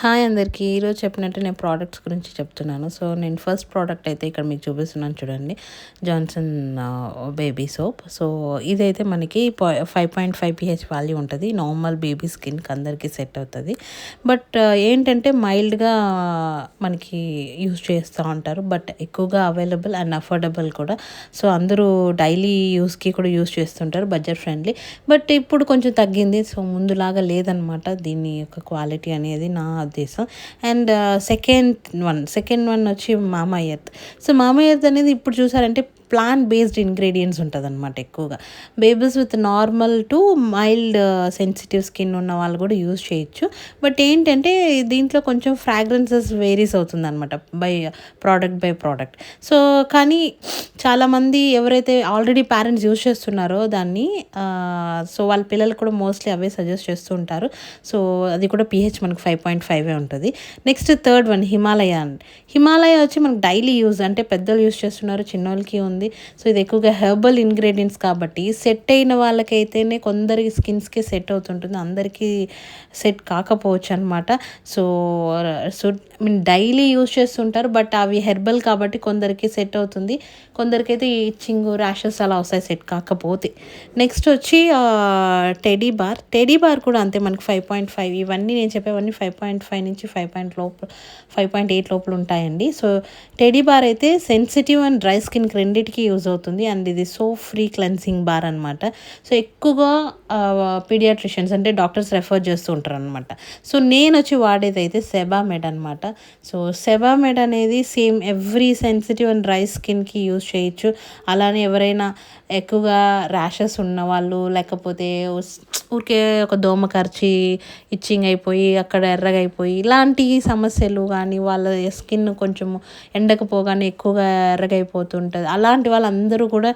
Hi అందరికీ. ఈరోజు చెప్పినట్టు నేను ప్రోడక్ట్స్ గురించి చెప్తున్నాను. సో, నేను ఫస్ట్ ప్రోడక్ట్ అయితే ఇక్కడ మీకు చూపిస్తున్నాను చూడండి. Johnson baby soap. సో, ఇదైతే మనకి 5.5 pH వాల్యూ ఉంటుంది. నార్మల్ బేబీ స్కిన్కి అందరికీ సెట్ అవుతుంది. బట్ ఏంటంటే మైల్డ్గా మనకి యూజ్ చేస్తూ ఉంటారు. బట్ ఎక్కువగా అవైలబుల్ అండ్ అఫోర్డబుల్ కూడా. సో, అందరూ డైలీ యూస్కి కూడా యూజ్ చేస్తుంటారు, బడ్జెట్ ఫ్రెండ్లీ. బట్ ఇప్పుడు కొంచెం తగ్గింది. సో, ముందులాగా లేదనమాట దీని యొక్క క్వాలిటీ అనేది నా ఉద్దేశం. అండ్ సెకండ్ వన్ వచ్చి మామా ఎర్త్. సో, మామా ఎర్త్ అనేది ఇప్పుడు చూసారంటే ప్లాంట్ బేస్డ్ ఇంగ్రీడియంట్స్ ఉంటుంది అనమాట ఎక్కువగా. Babies with normal to mild sensitive skin ఉన్న వాళ్ళు కూడా యూజ్ చేయొచ్చు. బట్ ఏంటంటే దీంట్లో కొంచెం ఫ్రాగ్రెన్సెస్ వేరీస్ అవుతుంది అనమాట బై ప్రోడక్ట్. సో, కానీ చాలామంది ఎవరైతే ఆల్రెడీ పేరెంట్స్ యూజ్ చేస్తున్నారో దాన్ని, సో వాళ్ళ పిల్లలు కూడా మోస్ట్లీ అవే సజెస్ట్ చేస్తూ ఉంటారు. సో, అది కూడా pH మనకు 5.5 ఉంటుంది. నెక్స్ట్ థర్డ్ వన్ హిమాలయ వచ్చి మనకు డైలీ యూజ్, అంటే పెద్దలు యూజ్ చేస్తున్నారు, చిన్నోళ్ళకి ఉంది. సో, ఇది ఎక్కువగా హెర్బల్ ఇంగ్రీడియంట్స్ కాబట్టి సెట్ అయిన వాళ్ళకైతేనే కొందరికి స్కిన్స్కి సెట్ అవుతుంటుంది, అందరికీ సెట్ కాకపోవచ్చు అనమాట. సో డైలీ యూజ్ చేస్తుంటారు. బట్ అవి హెర్బల్ కాబట్టి కొందరికి సెట్ అవుతుంది, కొందరికైతే ఇచ్చింగ్ ర్యాషెస్ అలా వస్తాయి సెట్ కాకపోతే. నెక్స్ట్ వచ్చి టెడీ బార్ కూడా అంతే మనకి 5.5. ఇవన్నీ నేను చెప్పేవన్నీ 5.5 నుంచి 5.8 లోపల ఉంటాయండి. సో, టెడీ బార్ అయితే సెన్సిటివ్ అండ్ డ్రై స్కిన్కి రెండింటికి యూజ్ అవుతుంది. అండ్ ఇది ఫ్రీ క్లెన్సింగ్ బార్ అనమాట. సో, ఎక్కువగా పీడియాట్రిషియన్స్ అంటే డాక్టర్స్ రెఫర్ చేస్తూ ఉంటారు అనమాట. సో, నేను వచ్చి వాడేది అయితే సెబామెడ్ అనమాట. సో, సెబామెడ్ అనేది same every sensitive and dry స్కిన్కి యూజ్ చేయొచ్చు. అలానే ఎవరైనా ఎక్కువగా ర్యాషెస్ ఉన్నవాళ్ళు, లేకపోతే ఊరికే ఒక దోమ కరిచి ఇచ్చింగ్ అయిపోయి అక్కడ ఎర్రగా అయిపోయి ఇలాంటి సమస్యలు కానీ, వాళ్ళ స్కిన్ కొంచెము ఎండకు పోగానే ఎక్కువగా ఎర్రగా అయిపోతుంటుంది, అలాంటి వాళ్ళందరూ కూడా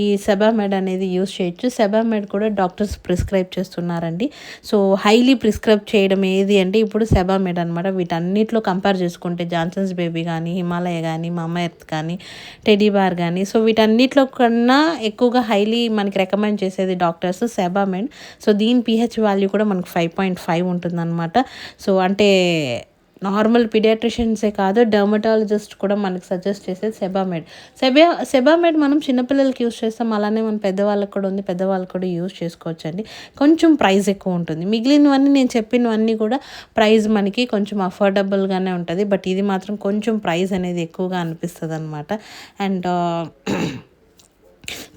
ఈ సెబామెడ్ అనేది యూజ్ చేయొచ్చు. సెబామెడ్ కూడా డాక్టర్స్ ప్రిస్క్రైబ్ చేస్తున్నారండి. సో, హైలీ ప్రిస్క్రైబ్ చేయడం ఏది అంటే ఇప్పుడు సెబామెడ్ అనమాట. వీటన్నిటిలో కంపేర్ చేసుకుంటే జాన్సన్స్ బేబీ కానీ, హిమాలయ కానీ, మామా ఎర్త్ కానీ, టెడీ బార్ కానీ, సో వీటన్నిటిలో కన్నా ఎక్కువగా హైలీ మనకి రికమెండ్ చేసేది డాక్టర్స్ సెబామెడ్. సో, దీని pH వాల్యూ కూడా మనకు 5.5 ఉంటుందన్నమాట. సో, అంటే నార్మల్ పీడియాట్రిషియన్సే కాదు, డర్మటాలజిస్ట్ కూడా మనకు సజెస్ట్ చేసేది సెబామెడ్ మనం చిన్నపిల్లలకి యూజ్ చేస్తాం, అలానే మన పెద్దవాళ్ళకి కూడా ఉంది, పెద్దవాళ్ళకి కూడా యూజ్ చేసుకోవచ్చు అండి. కొంచెం ప్రైస్ ఎక్కువ ఉంటుంది. మిగిలినవన్నీ నేను చెప్పినవన్నీ కూడా ప్రైస్ మనకి కొంచెం అఫోర్డబుల్గానే ఉంటుంది. బట్ ఇది మాత్రం కొంచెం ప్రైస్ అనేది ఎక్కువగా అనిపిస్తుంది అనమాట. అండ్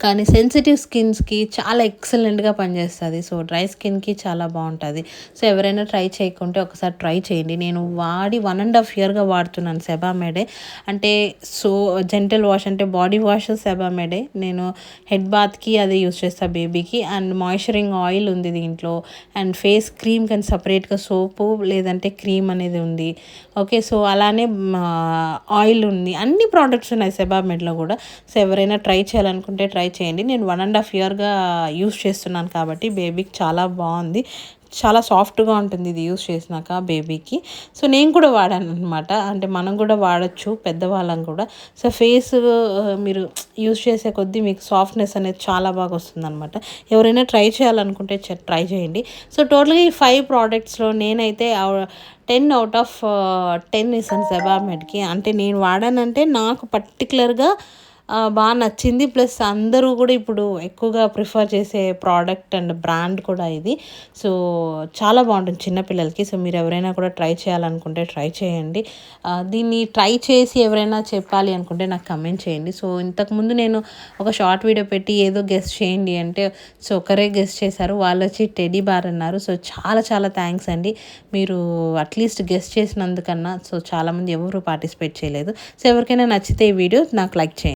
కానీ సెన్సిటివ్ స్కిన్స్కి చాలా ఎక్సలెంట్గా పనిచేస్తుంది. సో, డ్రై స్కిన్కి చాలా బాగుంటుంది. సో, ఎవరైనా ట్రై చేయకుంటే ఒకసారి ట్రై చేయండి. నేను వాడి 1.5 yearగా వాడుతున్నాను సెబామెడే. అంటే సో జెంటల్ వాష్ అంటే బాడీ వాష్ సెబామెడే. నేను హెడ్ బాత్కి అదే యూజ్ చేస్తాను బేబీకి. అండ్ మాయిశ్చరింగ్ ఆయిల్ ఉంది దీంట్లో. అండ్ ఫేస్ క్రీమ్ కానీ సపరేట్గా సోపు లేదంటే క్రీమ్ అనేది ఉంది. ఓకే, సో అలానే ఆయిల్ ఉంది, అన్ని ప్రోడక్ట్స్ ఉన్నాయి సెబామెడ్లో కూడా. సో, ఎవరైనా ట్రై చేయాలనుకుంటే ట్రై చేయండి. నేను 1.5 yearగా యూజ్ చేస్తున్నాను కాబట్టి బేబీకి చాలా బాగుంది, చాలా సాఫ్ట్గా ఉంటుంది ఇది యూజ్ చేసినాక బేబీకి. సో, నేను కూడా వాడాను అనమాట. అంటే మనం కూడా వాడచ్చు, పెద్దవాళ్ళం కూడా. సో, ఫేస్ మీరు యూజ్ చేసే కొద్దీ మీకు సాఫ్ట్నెస్ అనేది చాలా బాగా వస్తుంది అనమాట. ఎవరైనా ట్రై చేయాలనుకుంటే ట్రై చేయండి. సో, టోటల్గా ఈ 5 ప్రోడక్ట్స్లో నేనైతే 10 out of 10 ఇస్తాను సెబామెడ్కి. అంటే నేను వాడానంటే నాకు పర్టికులర్గా బాగా నచ్చింది. ప్లస్ అందరూ కూడా ఇప్పుడు ఎక్కువగా ప్రిఫర్ చేసే ప్రోడక్ట్ అండ్ బ్రాండ్ కూడా ఇది. సో, చాలా బాగుంటుంది చిన్నపిల్లలకి. సో, మీరు ఎవరైనా కూడా ట్రై చేయాలనుకుంటే ట్రై చేయండి. దీన్ని ట్రై చేసి ఎవరైనా చెప్పాలి అనుకుంటే నాకు కమెంట్ చేయండి. సో, ఇంతకుముందు నేను ఒక షార్ట్ వీడియో పెట్టి ఏదో గెస్ట్ చేయండి అంటే, సో ఒకరే గెస్ట్ చేశారు, వాళ్ళు వచ్చి టెడీ బార్ అన్నారు. సో, చాలా చాలా థ్యాంక్స్ అండి. మీరు అట్లీస్ట్ గెస్ట్ చేసినందుకన్నా. సో, చాలామంది ఎవరు పార్టిసిపేట్ చేయలేదు. సో, ఎవరికైనా నచ్చితే ఈ వీడియో నాకు లైక్ చేయండి.